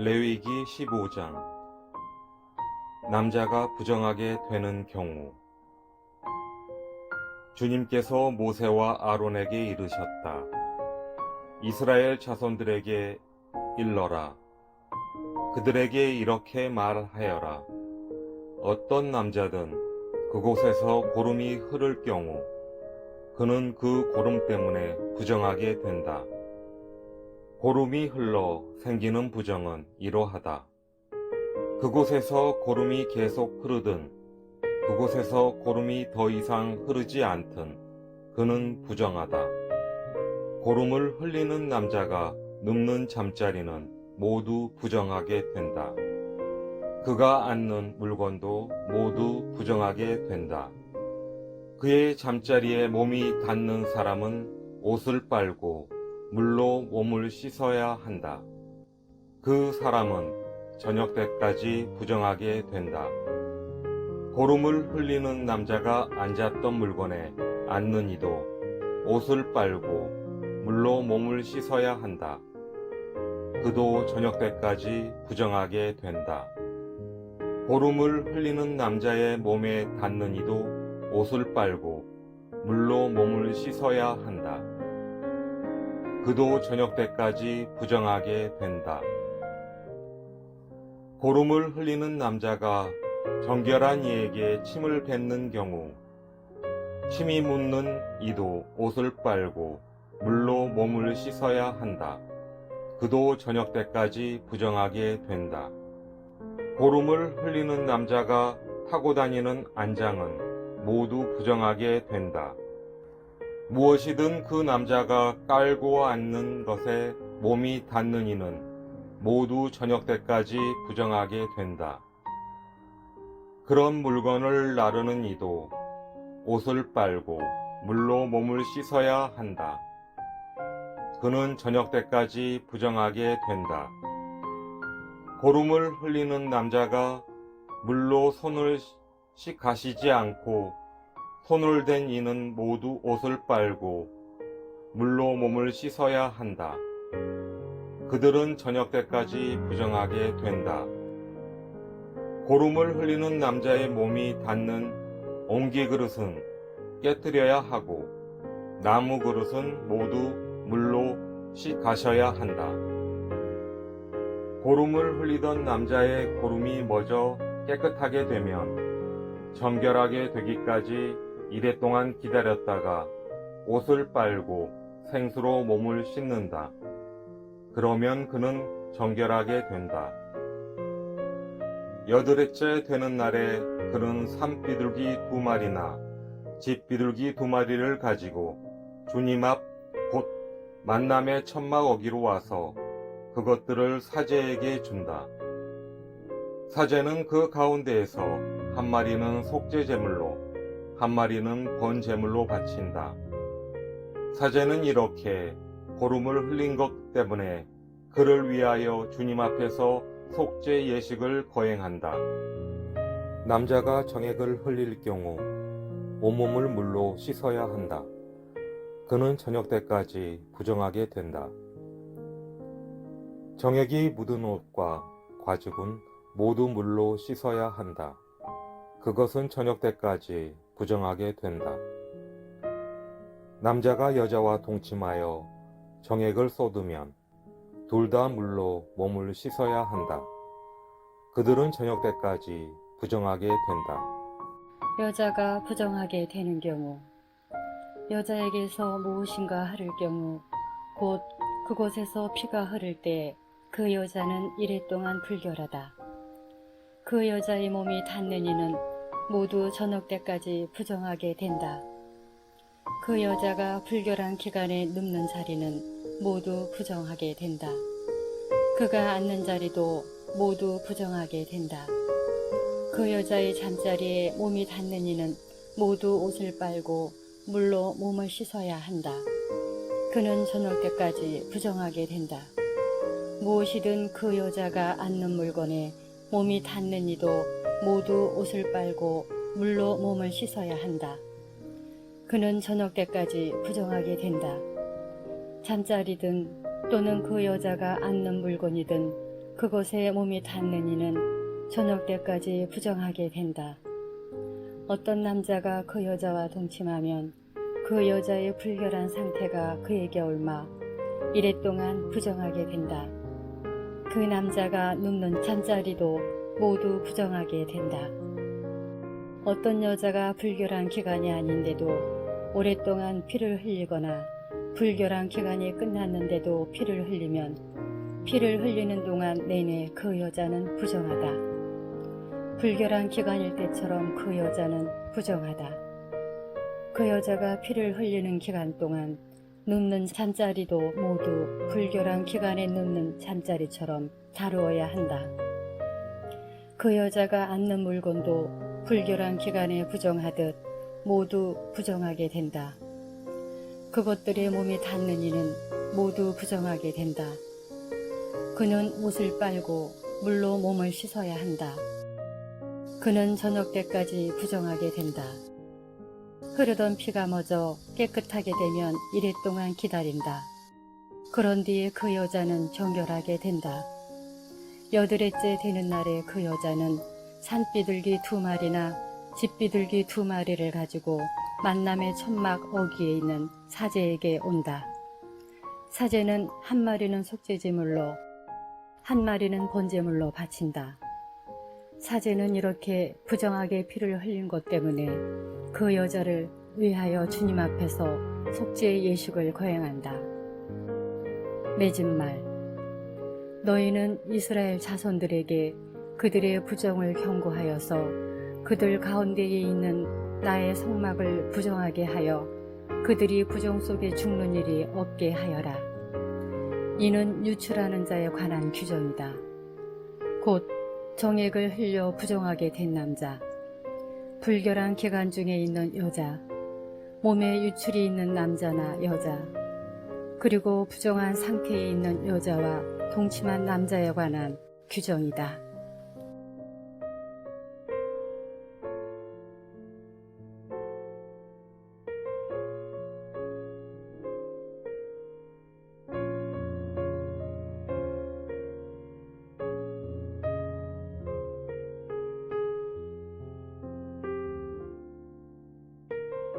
레위기 15장. 남자가 부정하게 되는 경우. 주님께서 모세와 아론에게 이르셨다. 이스라엘 자손들에게 일러라. 그들에게 이렇게 말하여라. 어떤 남자든 그곳에서 고름이 흐를 경우 그는 그 고름 때문에 부정하게 된다. 고름이 흘러 생기는 부정은 이러하다. 그곳에서 고름이 계속 흐르든 그곳에서 고름이 더 이상 흐르지 않든 그는 부정하다. 고름을 흘리는 남자가 눕는 잠자리는 모두 부정하게 된다. 그가 앉는 물건도 모두 부정하게 된다. 그의 잠자리에 몸이 닿는 사람은 옷을 빨고 물로 몸을 씻어야 한다. 그 사람은 저녁 때까지 부정하게 된다. 고름을 흘리는 남자가 앉았던 물건에 앉는 이도 옷을 빨고 물로 몸을 씻어야 한다. 그도 저녁 때까지 부정하게 된다. 고름을 흘리는 남자의 몸에 닿는 이도 옷을 빨고 물로 몸을 씻어야 한다. 그도 저녁 때까지 부정하게 된다. 고름을 흘리는 남자가 정결한 이에게 침을 뱉는 경우 침이 묻는 이도 옷을 빨고 물로 몸을 씻어야 한다. 그도 저녁 때까지 부정하게 된다. 고름을 흘리는 남자가 타고 다니는 안장은 모두 부정하게 된다. 무엇이든 그 남자가 깔고 앉는 것에 몸이 닿는 이는 모두 저녁 때까지 부정하게 된다. 그런 물건을 나르는 이도 옷을 빨고 물로 몸을 씻어야 한다. 그는 저녁 때까지 부정하게 된다. 고름을 흘리는 남자가 물로 손을 가시지 않고 손을 댄 이는 모두 옷을 빨고 물로 몸을 씻어야 한다. 그들은 저녁 때까지 부정하게 된다. 고름을 흘리는 남자의 몸이 닿는 옹기 그릇은 깨뜨려야 하고 나무 그릇은 모두 물로 가셔야 한다. 고름을 흘리던 남자의 고름이 멎어 깨끗하게 되면 정결하게 되기까지 이랫동안 기다렸다가 옷을 빨고 생수로 몸을 씻는다. 그러면 그는 정결하게 된다. 여드레째 되는 날에 그는 산비둘기 2마리나 집비둘기 2마리를 가지고 주님 앞 곧 만남의 천막 어기로 와서 그것들을 사제에게 준다. 사제는 그 가운데에서 한 마리는 속죄 제물로 한 마리는 번 제물로 바친다. 사제는 이렇게 고름을 흘린 것 때문에 그를 위하여 주님 앞에서 속죄 예식을 거행한다. 남자가 정액을 흘릴 경우 온몸을 물로 씻어야 한다. 그는 저녁 때까지 부정하게 된다. 정액이 묻은 옷과 과죽은 모두 물로 씻어야 한다. 그것은 저녁 때까지 부정하게 된다. 남자가 여자와 동침하여 정액을 쏟으면 둘 다 물로 몸을 씻어야 한다. 그들은 저녁 때까지 부정하게 된다. 여자가 부정하게 되는 경우 여자에게서 무엇인가 흐를 경우 곧 그곳에서 피가 흐를 때 그 여자는 이랫동안 불결하다. 그 여자의 몸이 닿는 이는 모두 저녁 때까지 부정하게 된다. 그 여자가 불결한 기간에 눕는 자리는 모두 부정하게 된다. 그가 앉는 자리도 모두 부정하게 된다. 그 여자의 잠자리에 몸이 닿는 이는 모두 옷을 빨고 물로 몸을 씻어야 한다. 그는 저녁 때까지 부정하게 된다. 무엇이든 그 여자가 앉는 물건에 몸이 닿는 이도 모두 옷을 빨고 물로 몸을 씻어야 한다. 그는 저녁 때까지 부정하게 된다. 잠자리든 또는 그 여자가 앉는 물건이든 그곳에 몸이 닿는 이는 저녁 때까지 부정하게 된다. 어떤 남자가 그 여자와 동침하면 그 여자의 불결한 상태가 그에게 옮아 이래 동안 부정하게 된다. 그 남자가 눕는 잠자리도 모두 부정하게 된다. 어떤 여자가 불결한 기간이 아닌데도 오랫동안 피를 흘리거나 불결한 기간이 끝났는데도 피를 흘리면 피를 흘리는 동안 내내 그 여자는 부정하다. 불결한 기간일 때처럼 그 여자는 부정하다. 그 여자가 피를 흘리는 기간 동안 눕는 잠자리도 모두 불결한 기간에 눕는 잠자리처럼 다루어야 한다. 그 여자가 앉는 물건도 불결한 기간에 부정하듯 모두 부정하게 된다. 그것들의 몸이 닿는 이는 모두 부정하게 된다. 그는 옷을 빨고 물로 몸을 씻어야 한다. 그는 저녁 때까지 부정하게 된다. 흐르던 피가 멎어 깨끗하게 되면 이래 동안 기다린다. 그런 뒤에 그 여자는 정결하게 된다. 8일째 되는 날에 그 여자는 산비둘기 2마리나 집비둘기 2마리를 가지고 만남의 천막 어귀에 있는 사제에게 온다. 사제는 1마리는 속죄제물로 1마리는 번제물로 바친다. 사제는 이렇게 부정하게 피를 흘린 것 때문에 그 여자를 위하여 주님 앞에서 속죄의 예식을 거행한다. 맺은 말. 너희는 이스라엘 자손들에게 그들의 부정을 경고하여서 그들 가운데에 있는 나의 성막을 부정하게 하여 그들이 부정 속에 죽는 일이 없게 하여라. 이는 유출하는 자에 관한 규정이다. 곧 정액을 흘려 부정하게 된 남자, 불결한 기간 중에 있는 여자, 몸에 유출이 있는 남자나 여자, 그리고 부정한 상태에 있는 여자와 동침한 남자에 관한 규정이다.